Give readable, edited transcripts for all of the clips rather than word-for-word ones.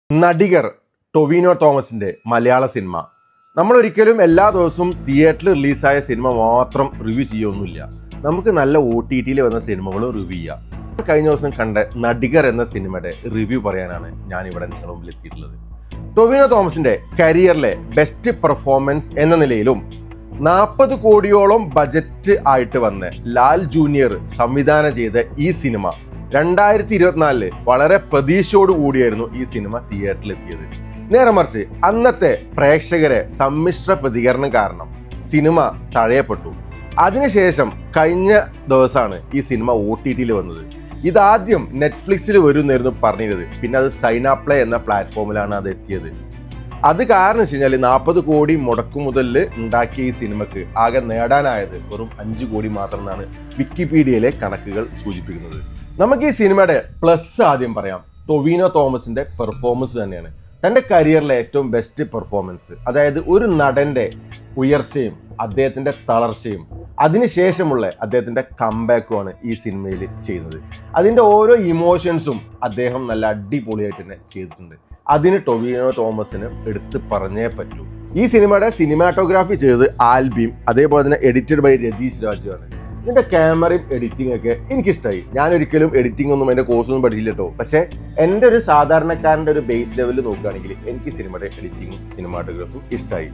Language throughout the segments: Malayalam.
നടികർ ടൊവിനോ തോമസിന്റെ മലയാള സിനിമ. നമ്മൾ ഒരിക്കലും എല്ലാ ദിവസവും തിയേറ്ററിൽ റിലീസായ സിനിമ മാത്രം റിവ്യൂ ചെയ്യൊന്നുമില്ല. നമുക്ക് നല്ല OTT വന്ന സിനിമകൾ റിവ്യൂ ചെയ്യാം. കഴിഞ്ഞ ദിവസം കണ്ട നടികർ എന്ന സിനിമയുടെ റിവ്യൂ പറയാനാണ് ഞാൻ ഇവിടെ നിങ്ങളുടെ മുമ്പിൽ എത്തിയിട്ടുള്ളത്. ടൊവിനോ തോമസിന്റെ കരിയറിലെ ബെസ്റ്റ് പെർഫോമൻസ് എന്ന നിലയിലും 40 കോടിയോളം ബജറ്റ് ആയിട്ട് വന്ന് ലാൽ ജൂനിയർ സംവിധാനം ചെയ്ത ഈ സിനിമ 2024 വളരെ പ്രതീക്ഷയോട് കൂടിയായിരുന്നു ഈ സിനിമ തിയേറ്ററിൽ എത്തിയത്. നേരെ മറിച്ച് അന്നത്തെ പ്രേക്ഷകരെ സമ്മിശ്ര പ്രതികരണം കാരണം സിനിമ തഴയപ്പെട്ടു. അതിനുശേഷം കഴിഞ്ഞ ദിവസമാണ് ഈ സിനിമ OTT വന്നത്. ഇതാദ്യം നെറ്റ്ഫ്ലിക്സിൽ വരുന്നായിരുന്നു പറഞ്ഞിരുന്നത്. പിന്നെ അത് സൈനാപ്ലേ എന്ന പ്ലാറ്റ്ഫോമിലാണ് അത് എത്തിയത്. അത് കാരണം വെച്ച് കഴിഞ്ഞാൽ 40 കോടി മുടക്കുമുതലിൽ ഉണ്ടാക്കിയ ഈ സിനിമക്ക് ആകെ നേടാനായത് വെറും 5 കോടി മാത്രം എന്നാണ് വിക്കിപീഡിയയിലെ കണക്കുകൾ സൂചിപ്പിക്കുന്നത്. നമുക്ക് ഈ സിനിമയുടെ പ്ലസ് ആദ്യം പറയാം. ടൊവിനോ തോമസിന്റെ പെർഫോമൻസ് തന്നെയാണ്. തന്റെ കരിയറിലെ ഏറ്റവും ബെസ്റ്റ് പെർഫോമൻസ്. അതായത് ഒരു നടന്റെ ഉയർച്ചയും അദ്ദേഹത്തിന്റെ തളർച്ചയും അതിനുശേഷമുള്ള അദ്ദേഹത്തിന്റെ കംബാക്കുമാണ് ഈ സിനിമയിൽ ചെയ്യുന്നത്. അതിന്റെ ഓരോ ഇമോഷൻസും അദ്ദേഹം നല്ല അടിപൊളിയായിട്ട് തന്നെ ചെയ്തിട്ടുണ്ട്. അതിന് ടൊവിനോ തോമസിന് എടുത്ത് പറഞ്ഞേ പറ്റൂ. ഈ സിനിമയുടെ സിനിമാറ്റോഗ്രാഫി ചെയ്തത് ആൽബിയും അതേപോലെ തന്നെ എഡിറ്റഡ് ബൈ രതീഷ് രാജുവാണ്. ഇതിന്റെ ക്യാമറയും എഡിറ്റിംഗ് ഒക്കെ എനിക്കിഷ്ടമായി. ഞാൻ ഒരിക്കലും എഡിറ്റിംഗ് ഒന്നും എൻ്റെ കോഴ്സൊന്നും പഠിച്ചില്ല കേട്ടോ. പക്ഷെ എൻ്റെ ഒരു സാധാരണക്കാരൻ്റെ ഒരു ബേസ് ലെവലിൽ നോക്കുകയാണെങ്കിൽ എനിക്ക് സിനിമയുടെ എഡിറ്റിംഗും സിനിമാറ്റോഗ്രാഫും ഇഷ്ടമായി.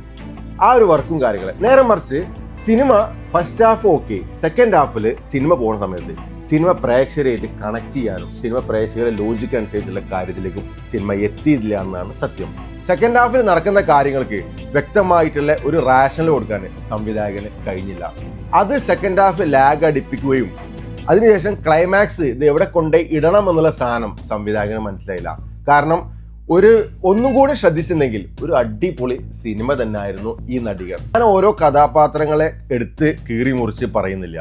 ആ ഒരു വർക്കും കാര്യങ്ങളെ. നേരെ മറിച്ച് cinema first half okay, second ഹാഫിൽ സിനിമ പോകുന്ന സമയത്ത് സിനിമ പ്രേക്ഷകരായിട്ട് കണക്ട് ചെയ്യാനും സിനിമ പ്രേക്ഷകരെ ലോജിക്ക് അനുസരിച്ചുള്ള കാര്യത്തിലേക്കും സിനിമ എത്തിയില്ല എന്നാണ് സത്യം. സെക്കൻഡ് ഹാഫിൽ നടക്കുന്ന കാര്യങ്ങൾക്ക് വ്യക്തമായിട്ടുള്ള ഒരു റാഷണൽ കൊടുക്കാൻ സംവിധായകന് കഴിഞ്ഞില്ല. അത് സെക്കൻഡ് ഹാഫ് ലാഗ് അടിപ്പിക്കുകയും അതിനുശേഷം ക്ലൈമാക്സ് ഇത് എവിടെ കൊണ്ടുപോയി ഇടണം എന്നുള്ള സാധനം സംവിധായകന് മനസ്സിലായില്ല. കാരണം ഒന്നും കൂടി ശ്രദ്ധിച്ചിട്ടുണ്ടെങ്കിൽ ഒരു അടിപൊളി സിനിമ തന്നെ ആയിരുന്നു ഈ നടികർ. ഞാൻ ഓരോ കഥാപാത്രങ്ങളെ എടുത്ത് കീറി മുറിച്ച് പറയുന്നില്ല.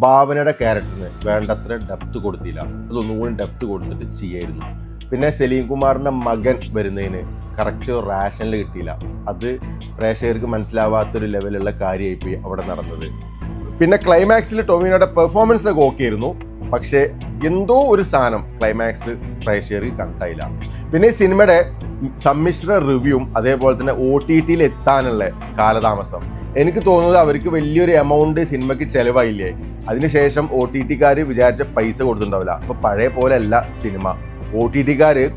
ഭാവനയുടെ ക്യാരക്ടറിന് വേണ്ടത്ര ഡെപ്ത് കൊടുത്തില്ല. അതൊന്നുകൂടി ഡെപ്ത് കൊടുത്തിട്ട് ചെയ്യായിരുന്നു. പിന്നെ സലീം കുമാറിന്റെ മകൻ വരുന്നതിന് കറക്റ്റ് റാഷനിൽ കിട്ടിയില്ല. അത് പ്രേക്ഷകർക്ക് മനസ്സിലാവാത്തൊരു ലെവലുള്ള കാര്യമായിപ്പോയി അവിടെ നടന്നത്. പിന്നെ ക്ലൈമാക്സിൽ ടൊവിനോയുടെ പെർഫോമൻസ് ഒക്കെ ഓക്കെ ആയിരുന്നു. പക്ഷേ എന്തോ ഒരു സാധനം ക്ലൈമാക്സ് പ്രേക്ഷകർക്ക് കണ്ടായില്ല. പിന്നെ ഈ സിനിമയുടെ സമ്മിശ്ര റിവ്യൂവും അതേപോലെ തന്നെ OTT എത്താനുള്ള കാലതാമസം എനിക്ക് തോന്നുന്നത് അവർക്ക് വലിയൊരു എമൗണ്ട് സിനിമയ്ക്ക് ചെലവായില്ലേ. അതിനുശേഷം OTT വിചാരിച്ച പൈസ കൊടുത്തിട്ടുണ്ടാവില്ല. അപ്പൊ പഴയ പോലെ അല്ല സിനിമ. OTT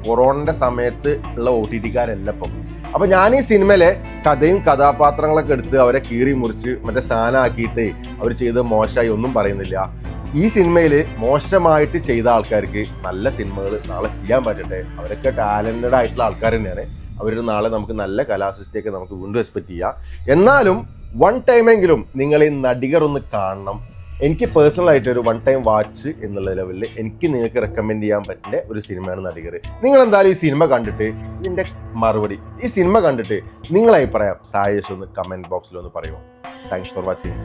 കൊറോണന്റെ സമയത്ത് ഉള്ള OTT ഇപ്പം. അപ്പൊ ഞാൻ ഈ സിനിമയിലെ കഥയും കഥാപാത്രങ്ങളൊക്കെ എടുത്ത് അവരെ കീറി മുറിച്ച് മറ്റേ സാധനമാക്കിയിട്ട് അവർ ചെയ്ത് മോശമായി ഒന്നും പറയുന്നില്ല. ഈ സിനിമയിൽ മോശമായിട്ട് ചെയ്ത ആൾക്കാർക്ക് നല്ല സിനിമകൾ നാളെ ചെയ്യാൻ പറ്റട്ടെ. അവരൊക്കെ ടാലന്റഡ് ആയിട്ടുള്ള ആൾക്കാർ തന്നെയാണ്. അവരുടെ നാളെ നമുക്ക് നല്ല കലാസൃഷ്ടിയൊക്കെ നമുക്ക് വീണ്ടും എക്സ്പെക്ട് ചെയ്യാം. എന്നാലും വൺ ടൈമെങ്കിലും നിങ്ങൾ ഈ നടികർ ഒന്ന് കാണണം. എനിക്ക് പേഴ്സണലായിട്ട് ഒരു വൺ ടൈം വാച്ച് എന്നുള്ള ലെവലിൽ എനിക്ക് നിങ്ങൾക്ക് റെക്കമെൻഡ് ചെയ്യാൻ പറ്റുന്ന ഒരു സിനിമയാണ് നടികർ. നിങ്ങൾ എന്തായാലും ഈ സിനിമ കണ്ടിട്ട് ഇതിൻ്റെ മറുപടി ഈ സിനിമ കണ്ടിട്ട് നിങ്ങളെ അഭിപ്രായം താഴെ ഒന്ന് കമൻറ്റ് ബോക്സിൽ ഒന്ന് പറയുമോ. Thanks for watching.